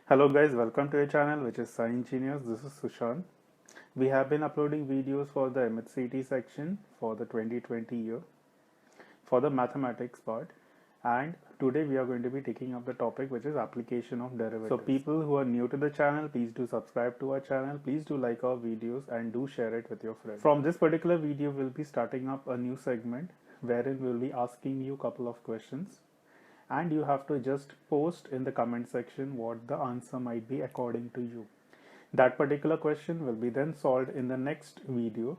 Hello guys, welcome to your channel which is Science Engineers. This is Sushant. We have been uploading videos for the MHCT section for the 2020 year for the mathematics part, and today we are going to be taking up the topic which is application of derivatives. So people who are new to the channel, please do subscribe to our channel, please do like our videos and do share it with your friends. From this particular video we'll be starting up a new segment wherein we'll be asking you a couple of questions and you have to just post in the comment section what the answer might be according to you. That particular question will be then solved in the next video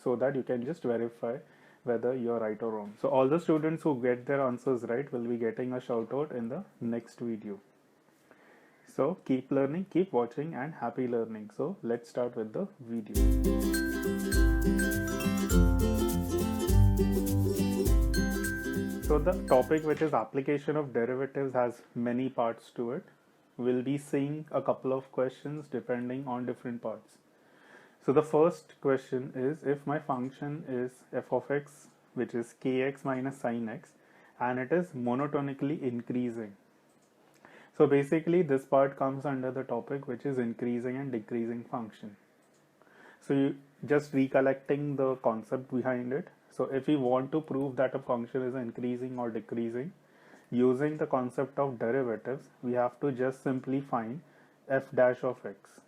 so that you can just verify whether you're right or wrong. So all the students who get their answers right will be getting a shout out in the next video. So keep learning, keep watching, and happy learning. So let's start with the video. So the topic which is application of derivatives has many parts to it. We'll be seeing a couple of questions depending on different parts. So the first question is, if my function is f of x, which is kx minus sin x, and it is monotonically increasing. So basically this part comes under the topic which is increasing and decreasing function. So you just recollecting the concept behind it. So if we want to prove that a function is increasing or decreasing, using the concept of derivatives, we have to just simply find f dash of x.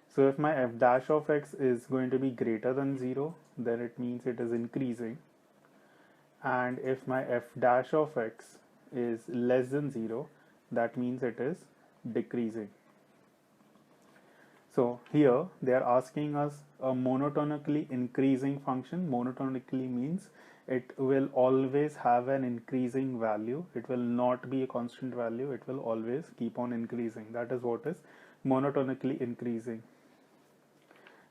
So if my f dash of x is going to be greater than 0, then it means it is increasing. And if my f dash of x is less than 0, that means it is decreasing. So here they are asking us a monotonically increasing function. Monotonically means it will always have an increasing value. It will not be a constant value. It will always keep on increasing. That is what is monotonically increasing.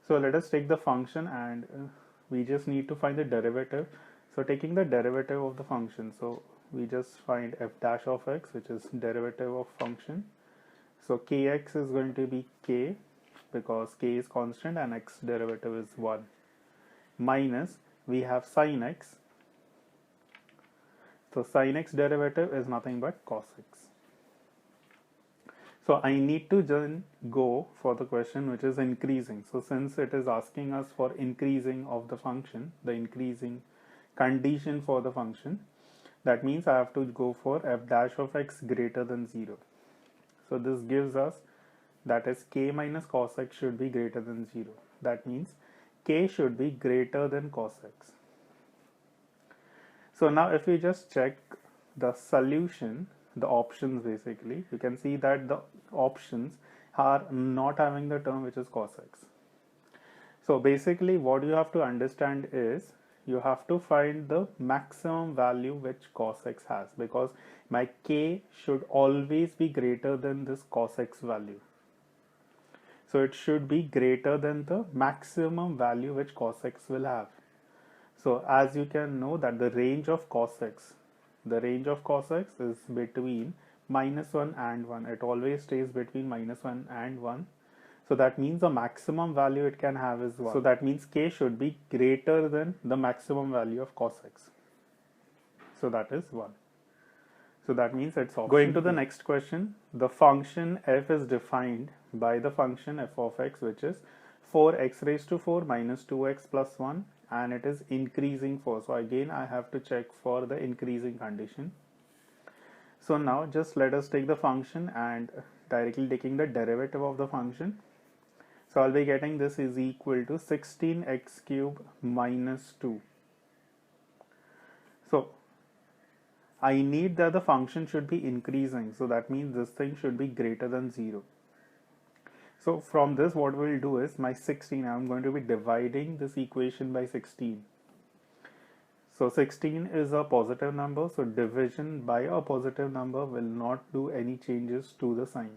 So let us take the function and we just need to find the derivative. So taking the derivative of the function, so we just find f dash of x, which is derivative of function. So kx is going to be k, because k is constant and x derivative is 1, minus we have sin x. So sin x derivative is nothing but cos x. So I need to then go for the question which is increasing. So since it is asking us for increasing of the function, the increasing condition for the function, that means I have to go for f dash of x greater than 0. So this gives us, that is k minus cos x should be greater than 0. That means k should be greater than cos x. So now if we just check the solution, the options, basically you can see that the options are not having the term which is cos x. So basically what you have to understand is you have to find the maximum value which cos x has, because my k should always be greater than this cos x value. So it should be greater than the maximum value which cos x will have. So as you can know that the range of cos x is between -1 and 1. It always stays between -1 and 1. So that means the maximum value it can have is 1. So that means k should be greater than the maximum value of cos x. So that is 1. So that means it's option. Going to the next question, the function f is defined by the function f of x, which is 4x raised to 4 minus 2x plus 1, and it is increasing 4. So again I have to check for the increasing condition. So now just let us take the function and directly taking the derivative of the function. So I'll be getting this is equal to 16x cube minus 2. So I need that the function should be increasing. So that means this thing should be greater than 0. So from this what we'll do is my 16, I'm going to be dividing this equation by 16. So 16 is a positive number, so division by a positive number will not do any changes to the sign.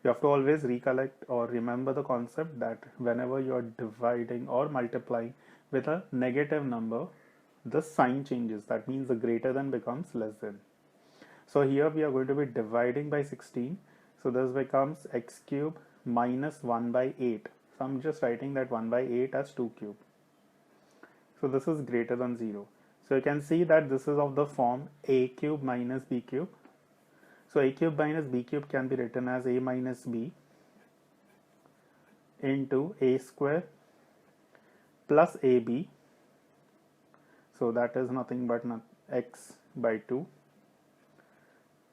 You have to always recollect or remember the concept that whenever you are dividing or multiplying with a negative number, the sign changes. That means the greater than becomes less than. So here we are going to be dividing by 16. So this becomes x cube minus 1 by 8. So I'm just writing that 1 by 8 as 2 cube. So this is greater than 0. So you can see that this is of the form a cube minus b cube. So a cube minus b cube can be written as a minus b into a square plus ab. So that is nothing but x by 2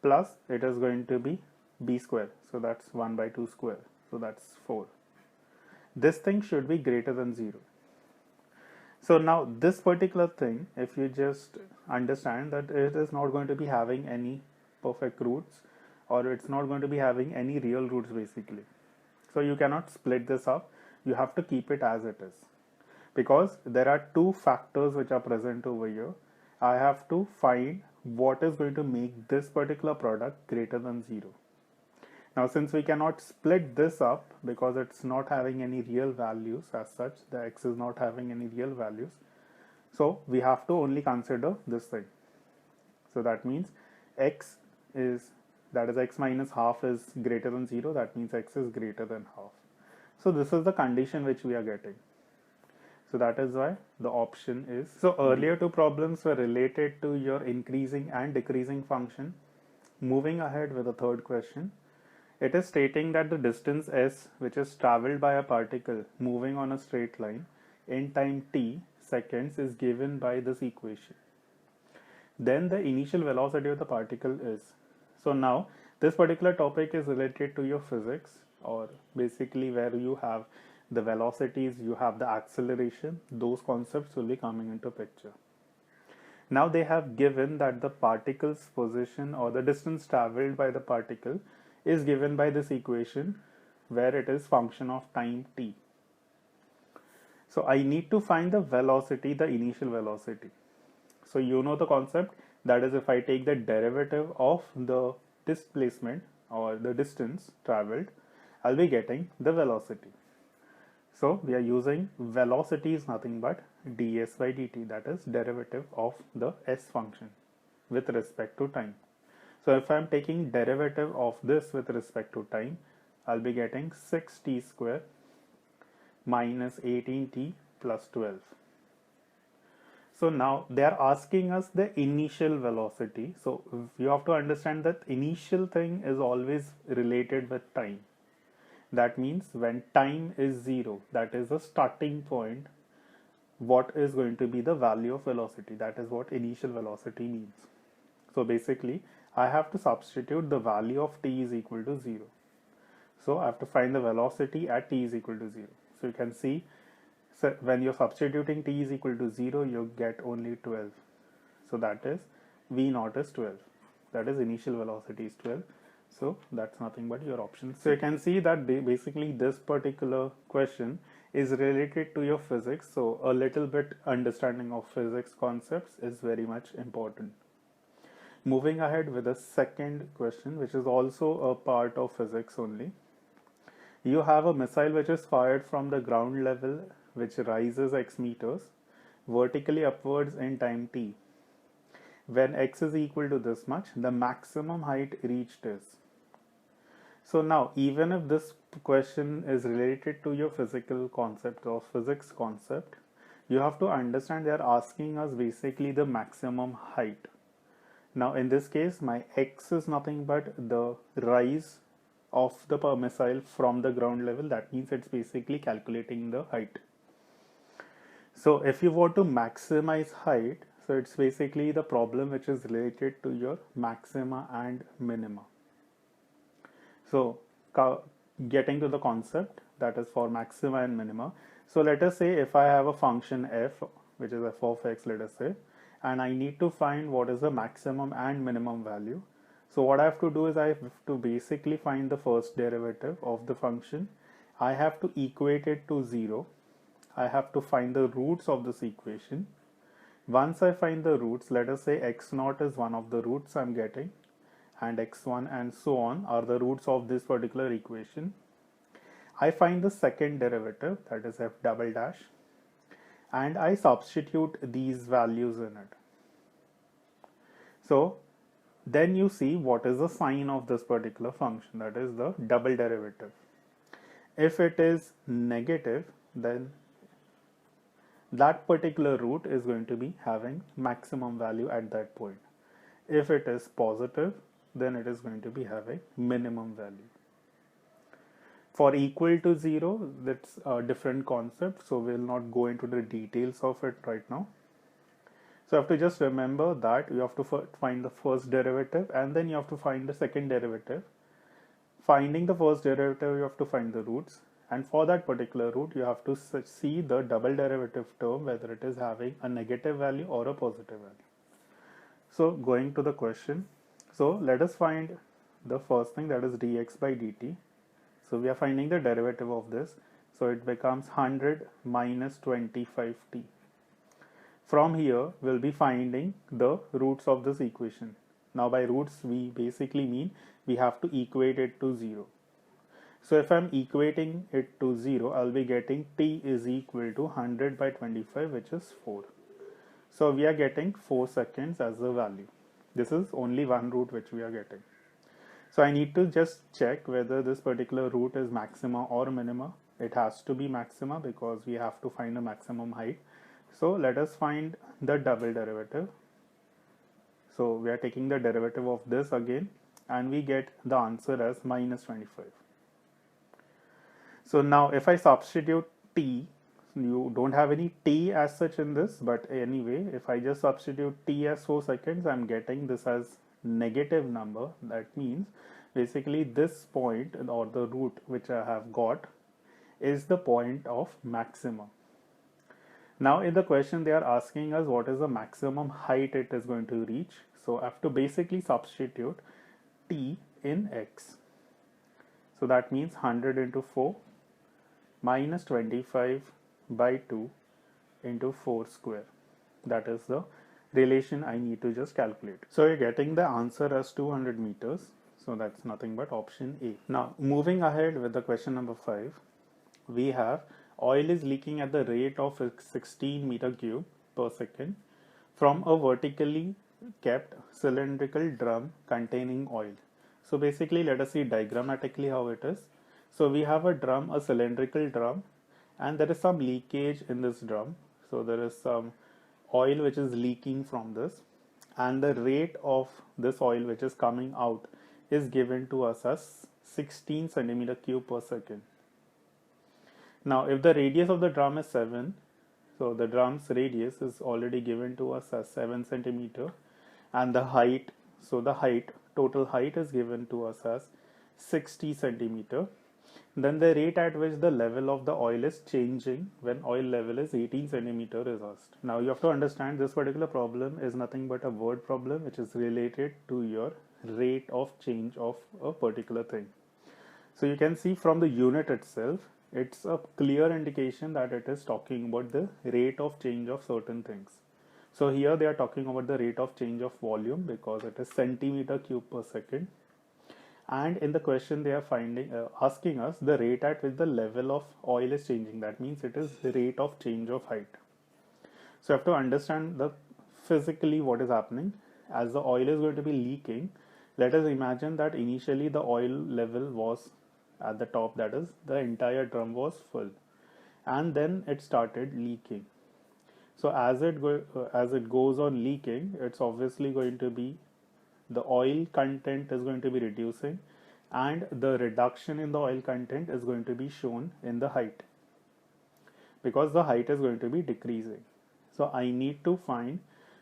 plus it is going to be b square. So that's 1 by 2 square. So that's 4. This thing should be greater than 0. So now this particular thing, if you just understand that it is not going to be having any perfect roots, or it's not going to be having any real roots basically. So you cannot split this up. You have to keep it as it is. Because there are two factors which are present over here. I have to find what is going to make this particular product greater than 0. Now since we cannot split this up because it's not having any real values as such, the x is not having any real values, so we have to only consider this thing. So that means x is, that is x minus half is greater than 0, that means x is greater than half. So this is the condition which we are getting. So that is why the option is. So earlier two problems were related to your increasing and decreasing function. Moving ahead with the third question. It is stating that the distance s, which is traveled by a particle moving on a straight line in time t seconds, is given by this equation. Then the initial velocity of the particle is. So now this particular topic is related to your physics, or basically where you have the velocities, you have the acceleration, those concepts will be coming into picture. Now they have given that the particle's position or the distance traveled by the particle is given by this equation where it is function of time t. So I need to find the velocity, the initial velocity. So you know the concept, that is if I take the derivative of the displacement or the distance traveled, I'll be getting the velocity. So we are using velocity is nothing but ds by dt, that is derivative of the s function with respect to time. So if I am taking derivative of this with respect to time, I'll be getting 6t square minus 18t plus 12. So now they are asking us the initial velocity. So you have to understand that initial thing is always related with time. That means when time is 0, that is the starting point, what is going to be the value of velocity? That is what initial velocity means. So basically I have to substitute the value of t is equal to 0. So I have to find the velocity at t is equal to 0. So you can see, so when you're substituting t is equal to 0, you get only 12. So that is v naught is 12. That is initial velocity is 12. So that's nothing but your options. So you can see that basically this particular question is related to your physics. So a little bit understanding of physics concepts is very much important. Moving ahead with the second question, which is also a part of physics only. You have a missile which is fired from the ground level, which rises x meters vertically upwards in time t. When x is equal to this much, the maximum height reached is. So now even if this question is related to your physical concept or physics concept, you have to understand they are asking us basically the maximum height. Now in this case my x is nothing but the rise of the missile from the ground level. That means it's basically calculating the height. So if you want to maximize height, so it's basically the problem which is related to your maxima and minima. So getting to the concept, that is for maxima and minima. So let us say if I have a function f, which is f of x, let us say, and I need to find what is the maximum and minimum value. So what I have to do is I have to basically find the first derivative of the function. I have to equate it to 0. I have to find the roots of this equation. Once I find the roots, let us say x naught is one of the roots I'm getting, and x1 and so on are the roots of this particular equation. I find the second derivative, that is f double dash, and I substitute these values in it. So then you see what is the sign of this particular function, that is the double derivative. If it is negative, then that particular root is going to be having maximum value at that point. If it is positive, then it is going to be having minimum value. For equal to 0, that's a different concept, so we'll not go into the details of it right now. So you have to just remember that you have to find the first derivative and then you have to find the second derivative. Finding the first derivative, you have to find the roots, and for that particular root you have to see the double derivative term, whether it is having a negative value or a positive value. So going to the question, so let us find the first thing, that is dx by dt. So we are finding the derivative of this, so it becomes 100 minus 25t. From here we'll be finding the roots of this equation. Now by roots we basically mean we have to equate it to 0. So if I'm equating it to 0, I'll be getting t is equal to 100 by 25, which is 4. So we are getting 4 seconds as the value. This is only one root which we are getting. So I need to just check whether this particular root is maxima or minima. It has to be maxima because we have to find a maximum height. So let us find the double derivative. So we are taking the derivative of this again, and we get the answer as minus 25. So now if I substitute t, you don't have any t as such in this, but anyway, if I just substitute t as 4 seconds, I'm getting this as negative number. That means basically this point, or the root which I have got, is the point of maximum. Now in the question they are asking us what is the maximum height it is going to reach. So I have to basically substitute t in x. So that means 100 into 4 minus 25 by 2 into 4 square. That is the relation I need to just calculate. So you're getting the answer as 200 meters. So that's nothing but option A. Now moving ahead with the question number 5, we have oil is leaking at the rate of 16 meter cube per second from a vertically kept cylindrical drum containing oil. So basically let us see diagrammatically how it is. So we have a drum, a cylindrical drum, and there is some leakage in this drum. So there is some oil which is leaking from this, and the rate of this oil which is coming out is given to us as 16 centimeter cube per second. Now if the radius of the drum is 7, so the drum's radius is already given to us as 7 centimeter, and the height, so the total height is given to us as 60 centimeter. Then the rate at which the level of the oil is changing when oil level is 18 centimeter is asked. Now you have to understand this particular problem is nothing but a word problem which is related to your rate of change of a particular thing. So you can see from the unit itself, it's a clear indication that it is talking about the rate of change of certain things. So here they are talking about the rate of change of volume because it is centimeter cube per second. And in the question they are asking us the rate at which the level of oil is changing. That means it is the rate of change of height. So you have to understand the physically what is happening. As the oil is going to be leaking, let us imagine that initially the oil level was at the top, that is the entire drum was full, and then it started leaking. So as it goes on leaking, it's obviously going to be the oil content is going to be reducing, and the reduction in the oil content is going to be shown in the height because the height is going to be decreasing. So I need to find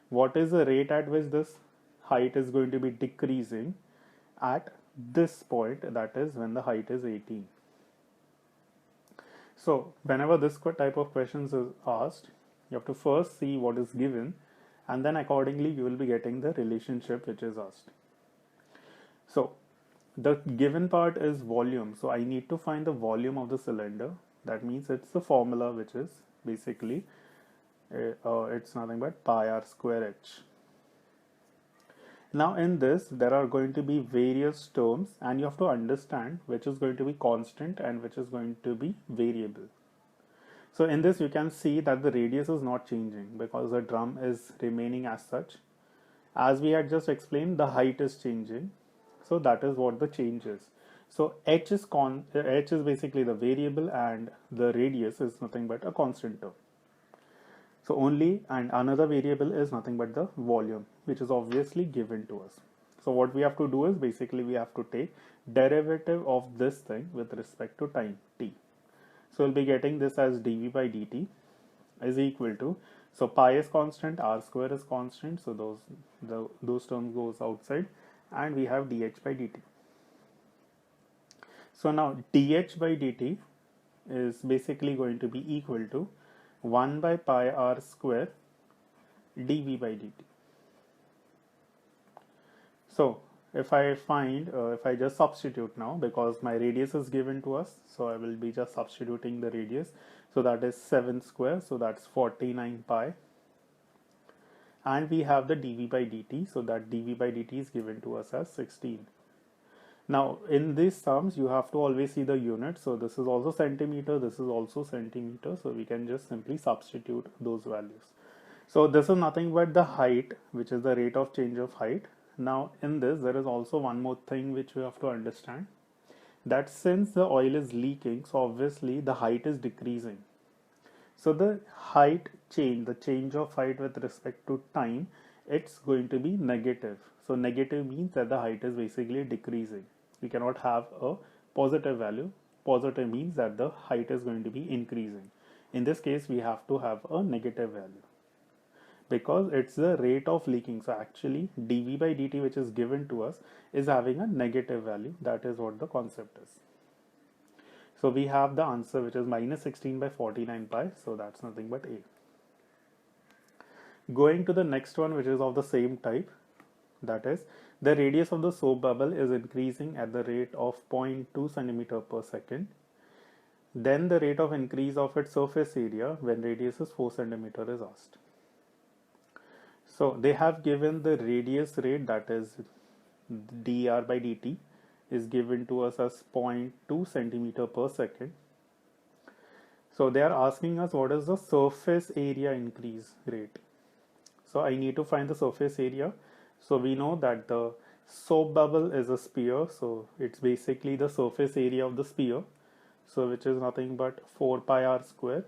what is the rate at which this height is going to be decreasing at this point, that is when the height is 18. So whenever this type of questions is asked, you have to first see what is given, and then accordingly you will be getting the relationship which is asked. So the given part is volume, so I need to find the volume of the cylinder. That means it's the formula which is basically it's nothing but pi r square h. Now in this there are going to be various terms, and you have to understand which is going to be constant and which is going to be variable. So in this you can see that the radius is not changing because the drum is remaining as such. As we had just explained, the height is changing, so that is what the change is. So h is basically the variable, and the radius is nothing but a constant term. So only, and another variable is nothing but the volume, which is obviously given to us. So what we have to do is basically we have to take derivative of this thing with respect to time t. So we'll be getting this as dv by dt is equal to, so pi is constant, r square is constant, so those terms goes outside, and we have dh by dt. So now dh by dt is basically going to be equal to 1 by pi r square dv by dt. So if I just substitute now, because my radius is given to us, so I will be just substituting the radius. So that is 7 square, so that's 49 pi. And we have the dv by dt, so that dv by dt is given to us as 16. Now in these terms you have to always see the unit, so this is also centimeter, this is also centimeter, so we can just simply substitute those values. So this is nothing but the height, which is the rate of change of height. Now in this there is also one more thing which we have to understand, that since the oil is leaking, so obviously the height is decreasing. So the height change, the change of height with respect to time, it's going to be negative. So negative means that the height is basically decreasing. We cannot have a positive value. Positive means that the height is going to be increasing. In this case, we have to have a negative value, because it's the rate of leaking. So actually dv by dt, which is given to us, is having a negative value. That is what the concept is. So we have the answer, which is minus 16 by 49 pi. So that's nothing but A. Going to the next one, which is of the same type, that is the radius of the soap bubble is increasing at the rate of 0.2 centimeter per second. Then the rate of increase of its surface area when radius is 4 centimeter is asked. So they have given the radius rate, that is dr by dt, is given to us as 0.2 centimeter per second. So they are asking us what is the surface area increase rate. So I need to find the surface area. So we know that the soap bubble is a sphere, so it's basically the surface area of the sphere, so which is nothing but 4 pi r square.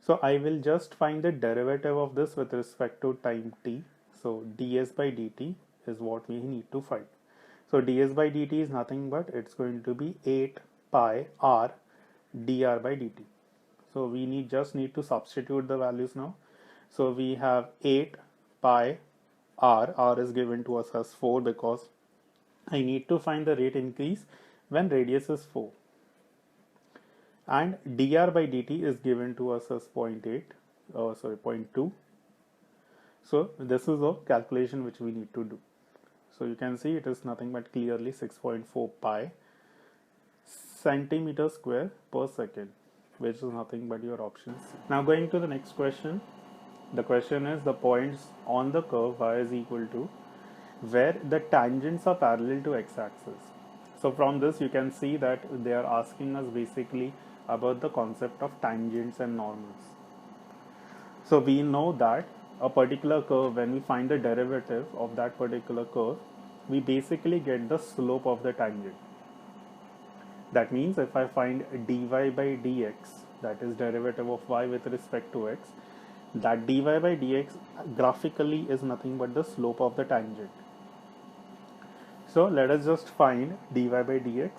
So I will just find the derivative of this with respect to time t. So ds by dt is what we need to find. So ds by dt is nothing but it's going to be 8 pi r dr by dt. So we just need to substitute the values now. So we have 8 pi r is given to us as 4, because I need to find the rate increase when radius is 4. And dr by dt is given to us as 0.2. So this is a calculation which we need to do. So you can see it is nothing but clearly 6.4 pi centimeter square per second, which is nothing but your options. Now going to the next question. The question is the points on the curve y is equal to where the tangents are parallel to x-axis. So from this you can see that they are asking us basically about the concept of tangents and normals. So we know that a particular curve, when we find the derivative of that particular curve, we basically get the slope of the tangent. That means if I find dy by dx, that is derivative of y with respect to x, that dy by dx graphically is nothing but the slope of the tangent. So let us just find dy by dx.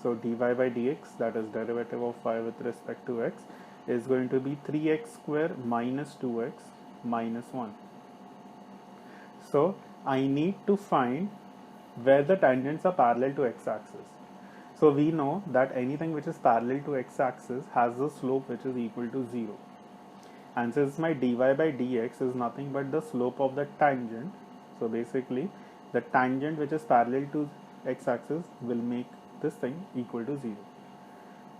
So dy by dx, that is derivative of y with respect to x, is going to be 3x square minus 2x minus 1. So I need to find where the tangents are parallel to x-axis. So we know that anything which is parallel to x-axis has a slope which is equal to 0. And since my dy by dx is nothing but the slope of the tangent, so basically the tangent which is parallel to x-axis will make this thing equal to 0.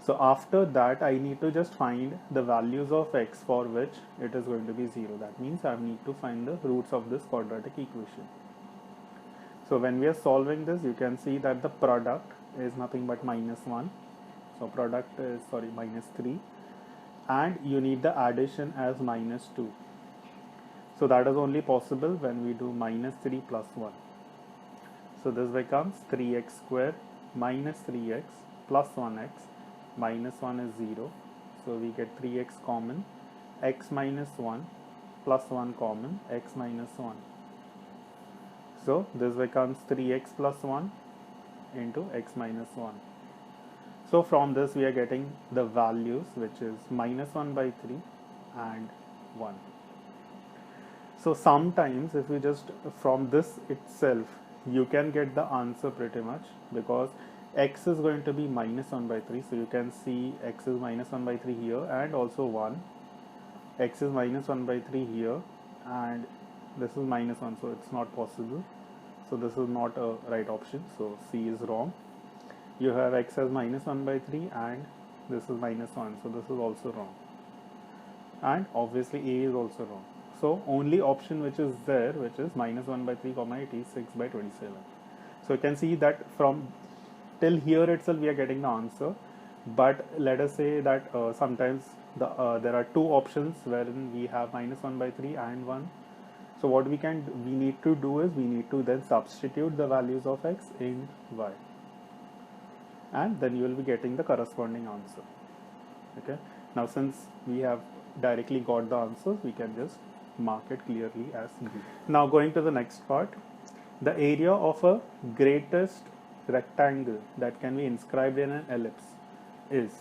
So after that I need to just find the values of x for which it is going to be 0. That means I need to find the roots of this quadratic equation. So when we are solving this, you can see that the product is nothing but minus 1. So product is minus 3, and you need the addition as minus 2. So that is only possible when we do minus 3 plus 1. So this becomes 3x square minus 3x plus 1x minus 1 is 0. So we get 3x common, x minus 1 plus 1 common, x minus 1. So this becomes 3x plus 1 into x minus 1. So from this we are getting the values, which is minus 1 by 3 and 1. So sometimes if we just from this itself you can get the answer pretty much, because x is going to be minus 1 by 3. So you can see x is minus 1 by 3 here, and also 1. X is minus 1 by 3 here, and this is minus 1, so it's not possible. So this is not a right option, so C is wrong. You have x as minus 1 by 3 and this is minus 1, so this is also wrong. And obviously A is also wrong. So only option which is there, which is minus 1 by 3 comma 8 is 6 by 27. So you can see that from till here itself we are getting the answer. But let us say that sometimes there are two options wherein we have minus 1 by 3 and 1. So what we need to do is we need to then substitute the values of x in y, and then you will be getting the corresponding answer. Okay, now since we have directly got the answers, we can just mark it clearly as B. Now going to the next part, the area of a greatest rectangle that can be inscribed in an ellipse is.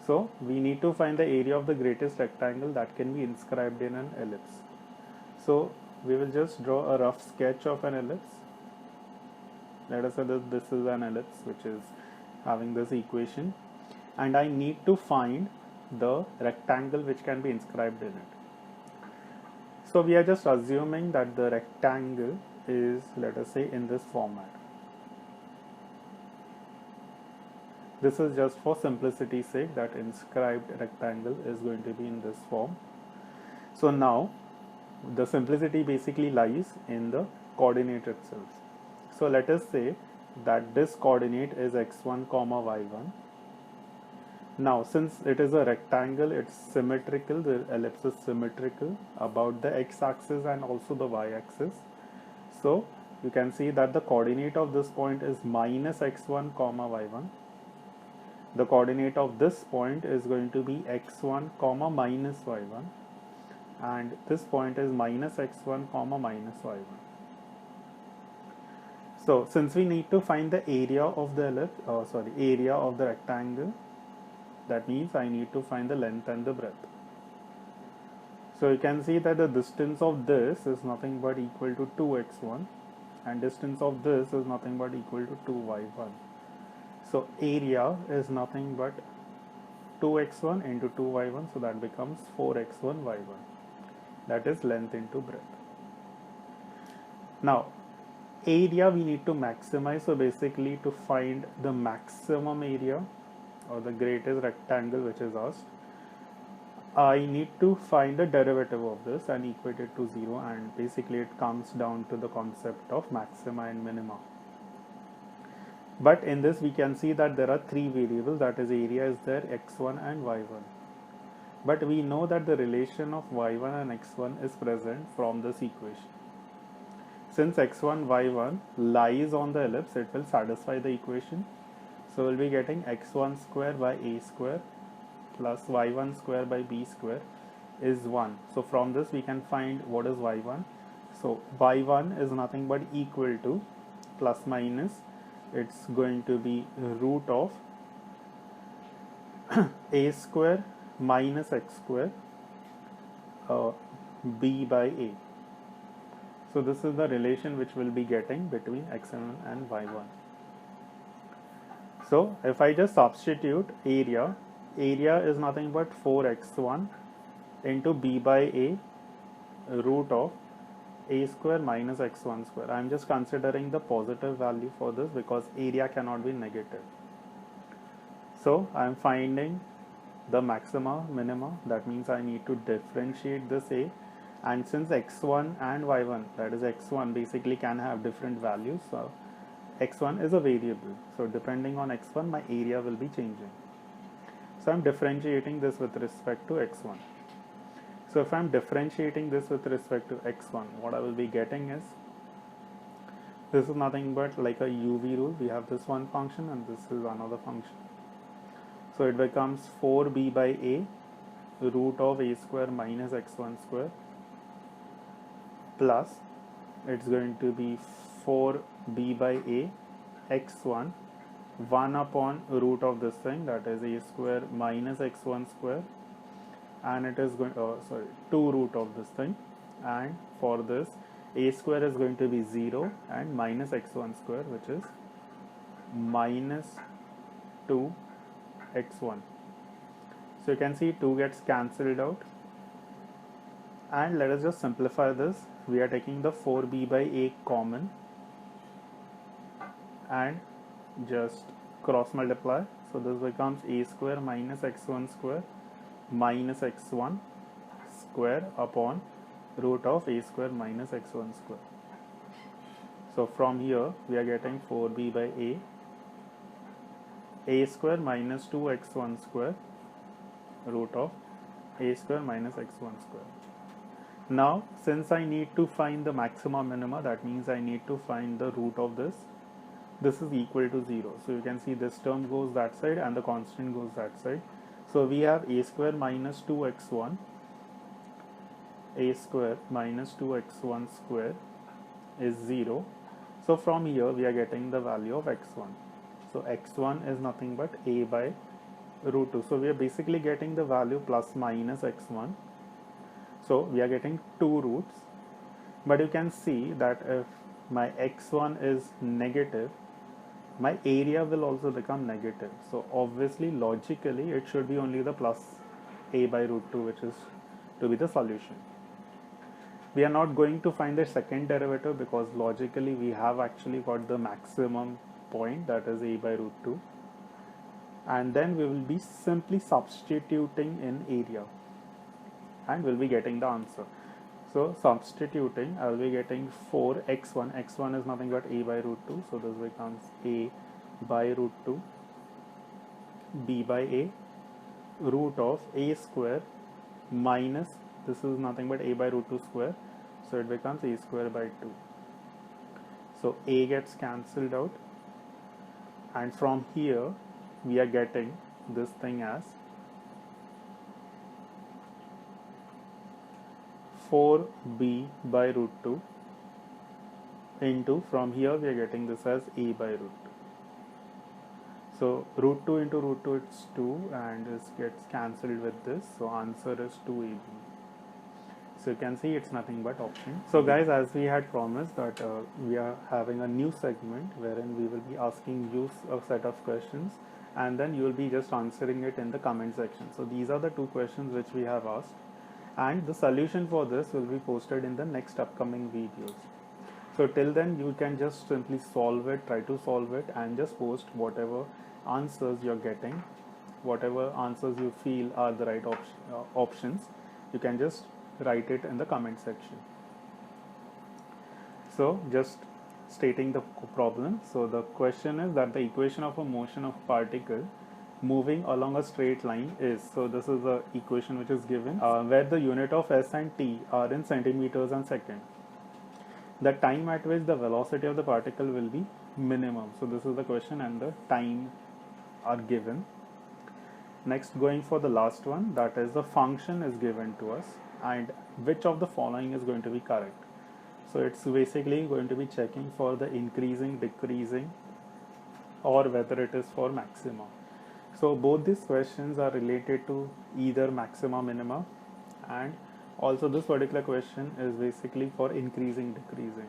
So we need to find the area of the greatest rectangle that can be inscribed in an ellipse. So we will just draw a rough sketch of an ellipse. Let us say that this is an ellipse which is having this equation, and I need to find the rectangle which can be inscribed in it. So we are just assuming that the rectangle is, let us say, in this format. This is just for simplicity's sake, that inscribed rectangle is going to be in this form. So now the simplicity basically lies in the coordinate itself. So let us say that this coordinate is x1 comma y1. Now since it is a rectangle, it's symmetrical, the ellipse is symmetrical about the x-axis and also the y-axis. So you can see that the coordinate of this point is minus x1 comma y1. The coordinate of this point is going to be x1 comma minus y1, and this point is minus x1 comma minus y1. So since we need to find the area of the ellipse, area of the rectangle, that means I need to find the length and the breadth. So you can see that the distance of this is nothing but equal to 2x1, and distance of this is nothing but equal to 2y1. So area is nothing but 2x1 into 2y1, so that becomes 4x1 y1. That is length into breadth. Now area we need to maximize. So basically, to find the maximum area or the greatest rectangle which is asked, I need to find the derivative of this and equate it to 0, and basically it comes down to the concept of maxima and minima. But in this we can see that there are three variables, that is area is there, x1 and y1. But we know that the relation of y1 and x1 is present from this equation. Since x1, y1 lies on the ellipse, it will satisfy the equation. So we'll be getting x1 square by a square plus y1 square by b square is 1. So from this we can find what is y1. So y1 is nothing but equal to plus minus, it's going to be root of a square minus x square b by a. So this is the relation which we'll be getting between x1 and y1. So if I just substitute area is nothing but 4x1 into b by a root of a square minus x1 square. I am just considering the positive value for this because area cannot be negative. So I am finding the maxima, minima, that means I need to differentiate this a, and since x1 and y1, that is x1 basically can have different values, so x1 is a variable, so depending on x1 my area will be changing. So I am differentiating this with respect to x1. So if I am differentiating this with respect to x1, what I will be getting is, this is nothing but like a UV rule. We have this one function and this is another function. So it becomes 4b by a root of a square minus x1 square plus it's going to be 4b by a x1 1 upon root of this thing, that is a square minus x1 square, and it is going 2 root of this thing, and for this a square is going to be 0 and minus x1 square, which is minus 2 x1. So you can see 2 gets cancelled out, and let us just simplify this. We are taking the 4b by a common and just cross multiply. So this becomes a square minus x1 square minus x1 square upon root of a square minus x1 square. So from here we are getting 4b by a square minus 2x1 square root of a square minus x1 square. Now since I need to find the maxima minima, that means I need to find the root of this. This is equal to 0. So you can see this term goes that side and the constant goes that side. So we have a square minus 2x1, a square minus 2x1 square is 0. So from here we are getting the value of x1. So x1 is nothing but a by root 2. So we are basically getting the value plus minus x1. So we are getting 2 roots. But you can see that if my x1 is negative, my area will also become negative. So obviously logically it should be only the plus a by root 2, which is to be the solution. We are not going to find the second derivative because logically we have actually got the maximum point, that is a by root 2, and then we will be simply substituting in area and we'll be getting the answer. So substituting, I will be getting 4x1. x1 is nothing but a by root 2. So this becomes a by root 2 b by a root of a square minus, this is nothing but a by root 2 square. So it becomes a square by 2. So a gets cancelled out, and from here we are getting this thing as 4b by root 2 into, from here we are getting this as a by root 2. So root 2 into root 2, it's 2, and this gets cancelled with this. So answer is 2ab. So you can see it's nothing but option. So guys, as we had promised that we are having a new segment wherein we will be asking you a set of questions and then you will be just answering it in the comment section. So these are the 2 questions which we have asked, and the solution for this will be posted in the next upcoming videos. So till then you can just simply solve it, try to solve it, and just post whatever answers you're getting, whatever answers you feel are the right options. You can just write it in the comment section. So just stating the problem. So the question is that the equation of a motion of particle moving along a straight line is, so this is the equation which is given, where the unit of s and t are in centimeters and second. The time at which the velocity of the particle will be minimum. So this is the question and the time are given. Next, going for the last one, that is the function is given to us and which of the following is going to be correct. So it's basically going to be checking for the increasing, decreasing, or whether it is for maxima. So both these questions are related to either maxima, minima, and also this particular question is basically for increasing, decreasing,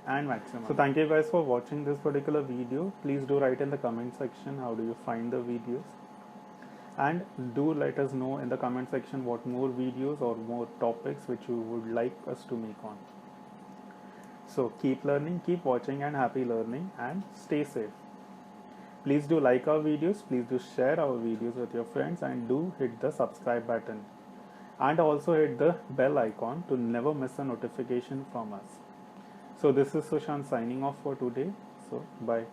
and maxima. So thank you guys for watching this particular video. Please do write in the comment section how do you find the videos, and do let us know in the comment section what more videos or more topics which you would like us to make on. So keep learning, keep watching, and happy learning, and stay safe. Please do like our videos, please do share our videos with your friends, and do hit the subscribe button. And also hit the bell icon to never miss a notification from us. So this is Sushant signing off for today. So bye.